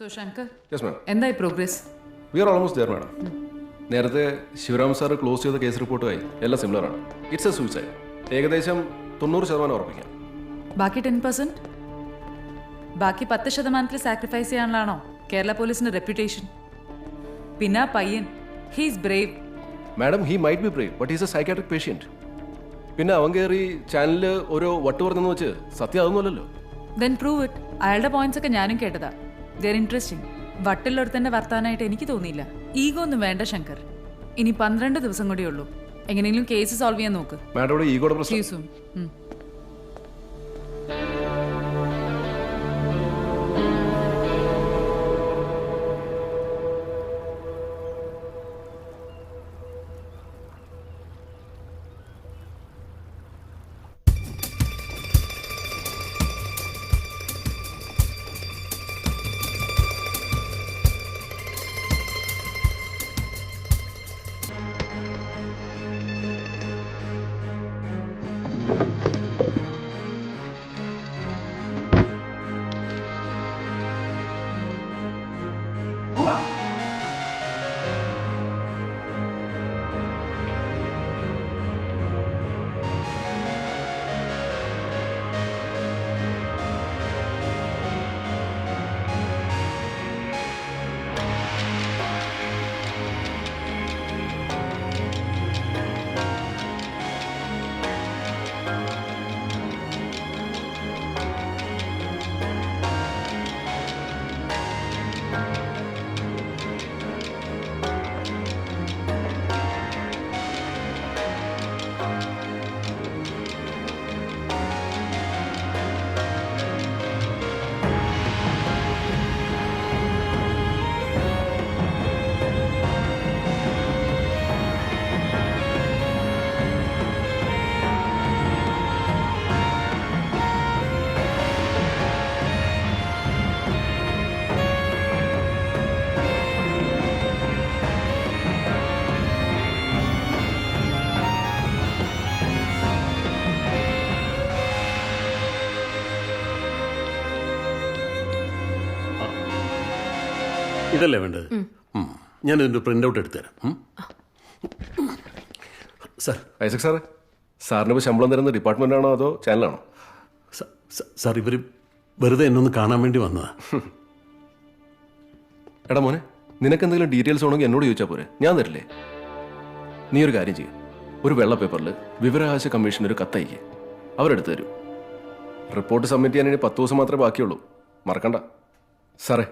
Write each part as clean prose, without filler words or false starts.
So, Shankar, yes ma'am എന്തായി progress? We are almost there madam. നേരത്തെ Shivaram sir close ചെയ്ത case റിപ്പോർട്ടുമായി എല്ലാം സിമിലറാണ്. It's A suicide. ഏകദേശം 90% ഉറപ്പിക്കാം. ബാക്കി 10%? ബാക്കി 10% സാക്രിഫൈസ് ചെയ്യാനുള്ളതാണോ കേരള പോലീസിന്റെ റെപ്യൂട്ടേഷൻ? പിന്നെ പയ്യൻ, he's brave. Madam, he might be brave, but he's a psychiatric patient. പിന്നെ അവൻ കയറി ചാനലിൽ ഓരോ വട്ട് പറഞ്ഞെന്ന് വെച്ച് സത്യം അതൊന്നുമല്ലല്ലോ. Then prove it. അയാളുടെ പോയിന്റ്സ് ഒക്കെ ഞാനും കേട്ടതാ. There interesting. വട്ടിലൊരുത്തന്റെ വർത്താനായിട്ട് എനിക്ക് തോന്നിയില്ല. ഈഗോ ഒന്നും വേണ്ട ശങ്കർ. ഇനി 12 ദിവസം കൂടി ഉള്ളൂ. എങ്ങനെയെങ്കിലും കേസ് സോൾവ് ചെയ്യാൻ നോക്ക്. മാഡം ഇവിടെ ഈഗോയുടെ പ്രശ്നം. See you soon. ഇതല്ലേ വേണ്ടത്? ഞാൻ ഇതിൻ്റെ പ്രിൻ്റ് ഔട്ട് എടുത്തുതരാം. സാർ, ഐസക് സാറേ, സാറിന് ഇപ്പോൾ ശമ്പളം തരുന്ന ഡിപ്പാർട്ട്മെൻറ്റാണോ അതോ ചാനലാണോ? സാർ, ഇവർ വെറുതെ എന്നൊന്ന് കാണാൻ വേണ്ടി വന്നതാ. എടാ മോനെ, നിനക്ക് എന്തെങ്കിലും ഡീറ്റെയിൽസ് വേണമെങ്കിൽ എന്നോട് ചോദിച്ചാൽ പോരെ, ഞാൻ തരില്ലേ? നീ ഒരു കാര്യം ചെയ്യും, ഒരു വെള്ള പേപ്പറിൽ വിവരാവകാശ കമ്മീഷൻ ഒരു കത്തയക്കുക, അവരെടുത്ത് തരും. റിപ്പോർട്ട് സബ്മിറ്റ് ചെയ്യാൻ ഇനി 10 ദിവസം മാത്രമേ ബാക്കിയുള്ളൂ, മറക്കണ്ട. സാറേ,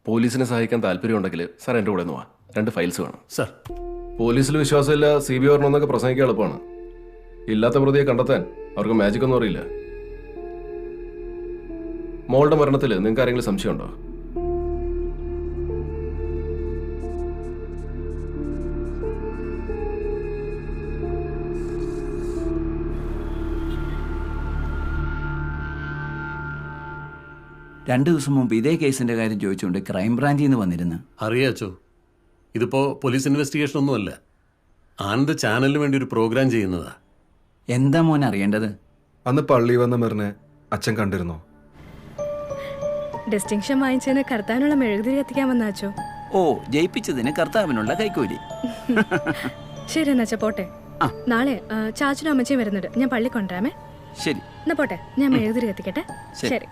പോലീസിനെ സഹായിക്കാൻ താല്പര്യമുണ്ടെങ്കിൽ സാർ എൻ്റെ കൂടെ ഒന്ന് വാ. 2 ഫയൽസ് വേണം. സാർ, പോലീസിൽ വിശ്വാസമില്ല, CBI വരണമെന്നൊക്കെ പ്രസംഗിക്കാൻ എളുപ്പമാണ്. ഇല്ലാത്ത പ്രതിയെ കണ്ടെത്താൻ അവർക്ക് മാജിക് ഒന്നും അറിയില്ല. മോളുടെ മരണത്തിൽ നിങ്ങൾക്ക് ആരെങ്കിലും സംശയമുണ്ടോ? രണ്ടു ദിവസം മുമ്പ് ഇതേ കേസിന്റെ കാര്യം ചോദിച്ചുകൊണ്ട് ക്രൈംബ്രാഞ്ചിൽ നിന്ന് വന്നിരുന്നു. അറിയാച്ചോ, ഇതിപ്പോൾ പോലീസ് ഇൻവെസ്റ്റിഗേഷൻ ഒന്നുമല്ല, ആനന്ദ് ചാനലിന് വേണ്ടി ഒരു പ്രോഗ്രാം ചെയ്യുന്നതാ. എന്താ മോൻ അറിയേണ്ടത്? അന്ന് പള്ളി വന്ന മെറിനെ അച്ഛൻ കണ്ടിരുന്നോ? ഡിസ്റ്റിങ്ഷൻ വാങ്ങിച്ചതിന് കർത്താവിനുള്ള മെഴുകുതിരി കത്തിക്കാൻ വന്നാച്ചോ? ഓ, ജയിപ്പിച്ചതിന് കർത്താവിനുള്ള കൈക്കൂലി. ശരി എന്നാച്ചാ പോട്ടെ. നാളെ ചാച്ചനും അമ്മച്ചയും വരുന്നുണ്ട്, ഞാൻ പള്ളി കൊണ്ടുവരാമേ. ശരി എന്നാ പോട്ടെ, ഞാൻ മെഴുകുതിരി കത്തിക്കട്ടെ. ശരി.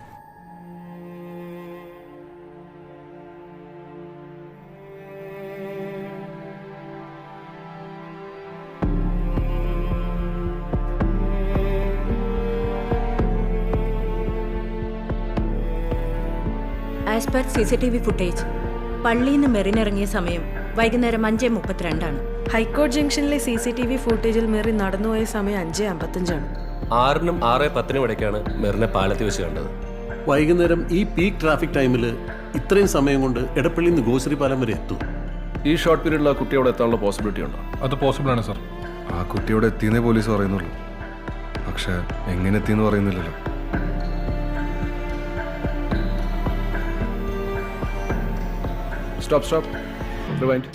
ആസ് പെർ CCTV ഫുട്ടേജ്, പള്ളിയിൽ നിന്ന് മെറിനിറങ്ങിയ സമയം വൈകുന്നേരം 5:32 ഹൈക്കോർട്ട് ജംഗ്ഷനിലെ CCTV ഫുട്ടേജിൽ മെറി നടന്നുപോയ സമയം 5:55. 6-നും 6:10 ഇടയ്ക്കാണ് മെറിനെ പാലത്തിൽ വെച്ച് കണ്ടത്. വൈകുന്നേരം ഈ പീക്ക് ട്രാഫിക് ടൈമിൽ ഇത്രയും സമയം കൊണ്ട് എടപ്പള്ളിയിൽ നിന്ന് ഗോശ്രീ പാലം വരെ എത്തും. ഈ ഷോർട്ട് പീരീഡിൽ ആ കുട്ടിയോടെ എത്താനുള്ള പോസിബിലിറ്റി ഉണ്ടോ? അത് പോസിബിൾ ആണ് സാർ. ആ കുട്ടിയോടെ എത്തിയെന്നേ പോലീസ് പറയുന്നുള്ളൂ, പക്ഷെ എങ്ങനെ എത്തിയെന്ന് പറയുന്നില്ലല്ലോ. സ്റ്റോപ്പ്. റിവൈൻഡ്.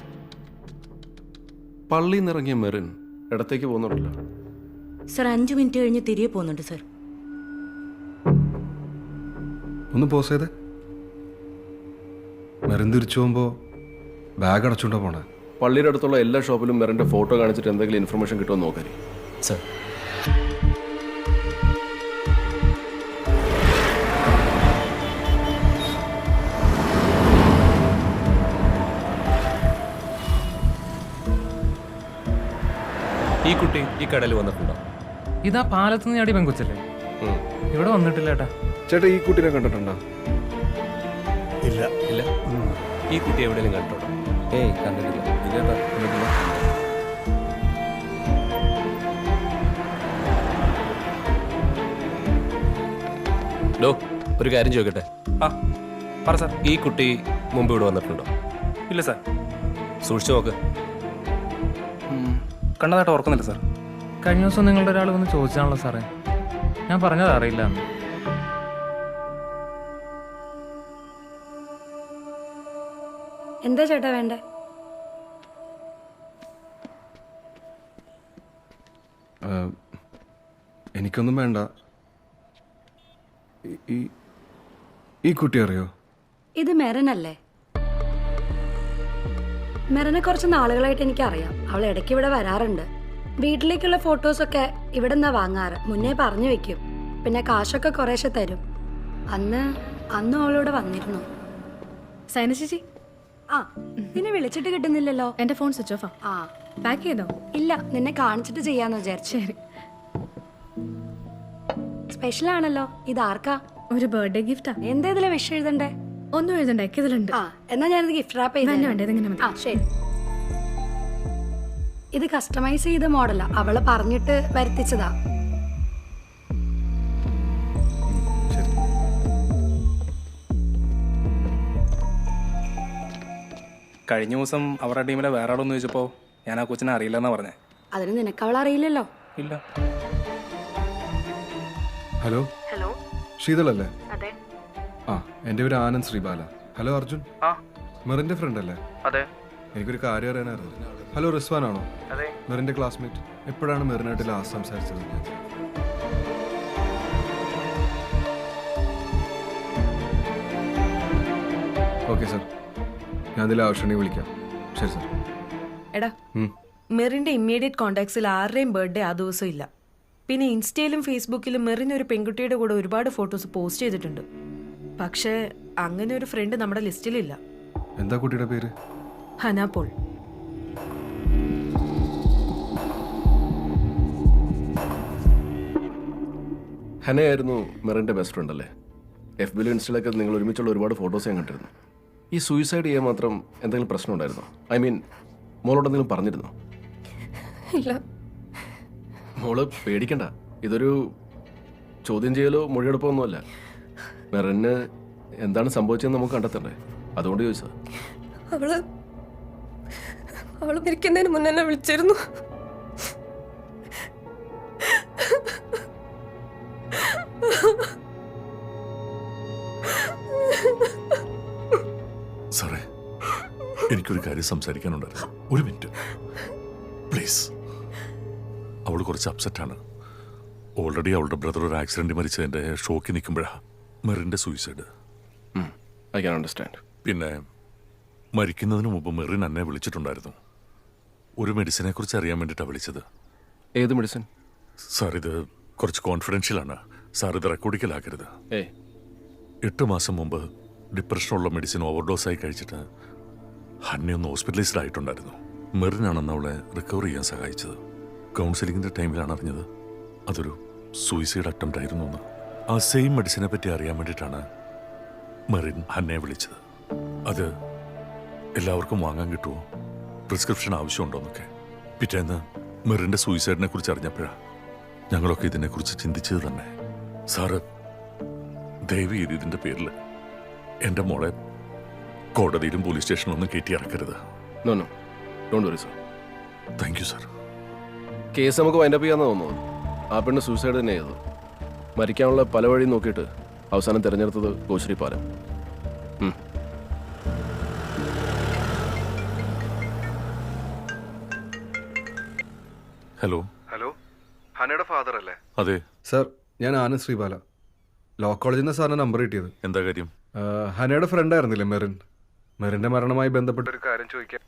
പള്ളിയിൽ നിന്നിറങ്ങിയ മെറിൻ ഇടത്തേക്ക് പോകുന്നുണ്ടല്ലോ. സർ 5 മിനിറ്റ് കഴിഞ്ഞ് തിരികെ പോകുന്നുണ്ട് സർ. ഒന്ന് പോസ് ചെയ്തേ. മെറിൻ തിരിച്ചു പോകുമ്പോൾ ബാഗ് അടച്ചുകൊണ്ടാ പോണേ. പള്ളിയുടെ അടുത്തുള്ള എല്ലാ ഷോപ്പിലും മെറിൻ്റെ ഫോട്ടോ കാണിച്ചിട്ട് എന്തെങ്കിലും ഇൻഫർമേഷൻ കിട്ടുമെന്ന് നോക്കാൻ. സർ, ഈ കുട്ടി ഈ കടയിൽ വന്നിട്ടുണ്ടോ? ഇതാ പാലത്ത് നിന്ന് ചാടി പെങ്കൊച്ചല്ലേ? ഇവിടെ വന്നിട്ടില്ല ഏട്ടാ. ചേട്ടാ ഈ കുട്ടീനെ കണ്ടിട്ടുണ്ടോ? ഇല്ല. ഇല്ല. ഈ കുട്ടി എവിടെയെങ്കിലും കണ്ടിട്ടുണ്ടോ? ഏയ്, കണ്ടിട്ടില്ല. ഇല്ലേട്ടാ, കണ്ടിട്ടില്ല. ഡോ, ഒരു കാര്യം ചോദിക്കട്ടെ? ആ പറ സാർ. ഈ കുട്ടി മുമ്പ് ഇവിടെ വന്നിട്ടുണ്ടോ? ഇല്ല സാർ. സൂക്ഷിച്ചു നോക്ക്. കണ്ടതായിട്ട് ഓർക്കുന്നില്ല സാർ. കഴിഞ്ഞ ദിവസം നിങ്ങളുടെ ഒരാൾ വന്ന് ചോദിച്ചാണല്ലോ സാറേ. ഞാൻ പറഞ്ഞത് അറിയില്ല എന്ന്. എന്താ ചേട്ടാ വേണ്ടേ? എനിക്കൊന്നും വേണ്ട. ഈ കുട്ടി അറിയോ? ഇത് മെറിനല്ലേ? മെറിനെ കുറച്ച് നാളുകളായിട്ട് എനിക്കറിയാം. അവൾ ഇടയ്ക്ക് ഇവിടെ വരാറുണ്ട്. വീട്ടിലേക്കുള്ള ഫോട്ടോസൊക്കെ ഇവിടെ നിന്നാ വാങ്ങാറ്. മുന്നേ പറഞ്ഞു വെക്കും. പിന്നെ കാശൊക്കെ കുറേശ്ശെ തരും. അന്ന് അവളിവിടെ വന്നിരുന്നു. സൈന ചേച്ചി, ആ, നിന്നെ വിളിച്ചിട്ട് കിട്ടുന്നില്ലല്ലോ. എന്റെ ഫോൺ സ്വിച്ച് ഓഫാ. ആ, പാക്ക് ചെയ്തോ? ഇല്ല, നിന്നെ കാണിച്ചിട്ട് ചെയ്യാന്ന് വിചാരിച്ചു. ശരി. സ്പെഷ്യൽ ആണല്ലോ. ഇതാർക്കാ? ഒരു ബർത്ത്ഡേ ഗിഫ്റ്റാ. എന്താ ഇതിലെ വിഷ് എഴുതണ്ടേ? ഒന്നും എഴുതണ്ട, ഇതിലുണ്ട്. ആ, എന്നാ ഞാനിത് ഗിഫ്റ്റ് റാപ്പ് വേണ്ട വേണ്ട, ഇതിങ്ങനെ മതി. ആ, ശരി. ഇത് കസ്റ്റമൈസ് ചെയ്ത മോഡലാ. അവള് പറഞ്ഞിട്ട് വരുത്തിച്ചതാ. കഴിഞ്ഞ ദിവസം അവരുടെ ടീമിലെ വേറെ ആളൊന്ന് ചോദിച്ചപ്പോൾ ഞാൻ ആ കൊച്ചിനെ അറിയില്ലെന്നാ പറഞ്ഞേ. അതിന് നിനക്ക് അവൾ അറിയില്ലല്ലോ. ഇല്ല. ഹലോ, ഹലോ, ശീതളല്ലേ? അതെ. ആ, എൻ്റെ പേര് ആനന്ദ് ശ്രീബാല. ഹലോ അർജുൻ, മെറിൻ്റെ ഫ്രണ്ട് അല്ലേ? അതെ. എനിക്കൊരു കാര്യം അറിയാനായിരുന്നു. ഹലോ, റിസ്വാൻ ആണോ? അതെ. മെറിൻ്റെ ക്ലാസ്മേറ്റ്. എപ്പോഴാണ് മെറിനായിട്ട് ലാസ്റ്റ് സംസാരിച്ചത്? ഓക്കെ സാർ, ഞാൻ അതിൽ ആവശ്യമുണ്ടെങ്കിൽ വിളിക്കാം. ശരി സാർ. എടാ, മെറിന്റെ ഇമ്മീഡിയറ്റ് കോണ്ടാക്ട്സിൽ ആരുടെയും ബർത്ത്ഡേ ആ ദിവസം ഇല്ല. പിന്നെ ഇൻസ്റ്റയിലും ഫേസ്ബുക്കിലും മെറിൻ ഒരു പെൺകുട്ടിയുടെ കൂടെ ഒരുപാട് ഫോട്ടോസ് പോസ്റ്റ് ചെയ്തിട്ടുണ്ട്. പക്ഷേ അങ്ങനെ ഒരു ഫ്രണ്ട് നമ്മുടെ ലിസ്റ്റിലില്ല. എന്താ കുട്ടിയുടെ പേര്? ഹന പോൾ. ഹനയായിരുന്നു മെറിൻ്റെ ബെസ്റ്റ് ഫ്രണ്ട് അല്ലേ? FBയിലും ഇൻസ്റ്റയിലൊക്കെ നിങ്ങൾ ഒരുമിച്ചുള്ള ഒരുപാട് ഫോട്ടോസ് ഞാൻ കണ്ടിരുന്നു. ഈ സൂയിസൈഡ് ചെയ്യാൻ മാത്രം എന്തെങ്കിലും പ്രശ്നം ഉണ്ടായിരുന്നോ? ഐ മീൻ, മോളോട് എന്തെങ്കിലും പറഞ്ഞിരുന്നോ? ഇല്ല. മോള് പേടിക്കണ്ട. ഇതൊരു ചോദ്യം ചെയ്യലോ മൊഴിയെടുപ്പോ ഒന്നുമല്ല. മെറിന് എന്താണ് സംഭവിച്ചതെന്ന് നമുക്ക് കണ്ടെത്തണ്ടേ? അതുകൊണ്ട് ചോദിച്ചതാ. അവള് മരിക്കുന്നതിന് മുന്നേ എന്നെ വിളിച്ചിരുന്നു. സാറേ, എനിക്കൊരു കാര്യം സംസാരിക്കാനുണ്ടായിരുന്നു. ഒരു മിനിറ്റ് പ്ലീസ്. അവൾ കുറച്ച് അപ്സെറ്റാണ്. ഓൾറെഡി അവളുടെ ബ്രദർ ഒരു ആക്സിഡന്റ് മരിച്ചതിന്റെ ഷോക്കിൽ നിൽക്കുമ്പോഴാണ് മെറിന്റെ സൂയിസൈഡ്. I can understand. പിന്നെ മരിക്കുന്നതിന് മുമ്പ് മെറിൻ എന്നെ വിളിച്ചിട്ടുണ്ടായിരുന്നു. ഒരു മെഡിസിനെ കുറിച്ച് അറിയാൻ വേണ്ടിയിട്ടാണ് വിളിച്ചത്. ഏത് മെഡിസിൻ? സാർ, ഇത് കുറച്ച് കോൺഫിഡൻഷ്യലാണ്. സാർ ഇത് റെക്കോർഡിക്കലാക്കരുത്. 8 മാസം മുമ്പ് ഡിപ്രഷനുള്ള മെഡിസിൻ ഓവർഡോസായി കഴിച്ചിട്ട് ഹന്നയൊന്ന് ഹോസ്പിറ്റലൈസ്ഡ് ആയിട്ടുണ്ടായിരുന്നു. മെറിനാണെന്ന് അവളെ റിക്കവർ ചെയ്യാൻ സഹായിച്ചത്. കൗൺസിലിങ്ങിൻ്റെ ടൈമിലാണ് അറിഞ്ഞത് അതൊരു സൂയിസൈഡ് അറ്റംപ്റ്റ് ആയിരുന്നു എന്ന്. ആ സെയിം മെഡിസിനെ പറ്റി അറിയാൻ വേണ്ടിയിട്ടാണ് മെറിൻ ഹന്നയെ വിളിച്ചത്. അത് എല്ലാവർക്കും വാങ്ങാൻ കിട്ടുമോ, പ്രിസ്ക്രിപ്ഷൻ ആവശ്യമുണ്ടോന്നൊക്കെ. പിറ്റേന്ന് മെറിൻ്റെ സൂയിസൈഡിനെ കുറിച്ച് അറിഞ്ഞപ്പോഴാണ് ഞങ്ങളൊക്കെ ഇതിനെക്കുറിച്ച് ചിന്തിച്ചത് തന്നെ. സാറ് ദയവ് ചെയ്ത് ഇതിൻ്റെ പേരിൽ എൻ്റെ മോളെ കോടതിയിലും പോലീസ് സ്റ്റേഷനിലൊന്നും കയറ്റി ഇറക്കരുത്. No no, don't worry sir. Thank you sir. Case നമുക്ക് വൈൻഡപ്പ് ചെയ്യാന്ന് തോന്നുന്നു. ആ പെണ്ണ് സൂയിസൈഡ് തന്നെ ചെയ്തത്. മരിക്കാനുള്ള പല വഴിയും നോക്കിയിട്ട് അവസാനം തിരഞ്ഞെടുത്തത് കോശ്രീ പാലം. ഹലോ. ഹലോ, ഹനയുടെ ഫാദർ അല്ലേ? അതെ സാർ, ഞാൻ ആനന്ദ് ശ്രീബാല. ലോ കോളേജിൽ നിന്ന് സാറിന് നമ്പർ കിട്ടിയത്. എന്താ കാര്യം? ഹനയുടെ ഫ്രണ്ട് ആയിരുന്നില്ലേ മെറിൻ? മെറിൻ്റെ മരണവുമായി ബന്ധപ്പെട്ട ഒരു കാര്യം ചോദിക്കാൻ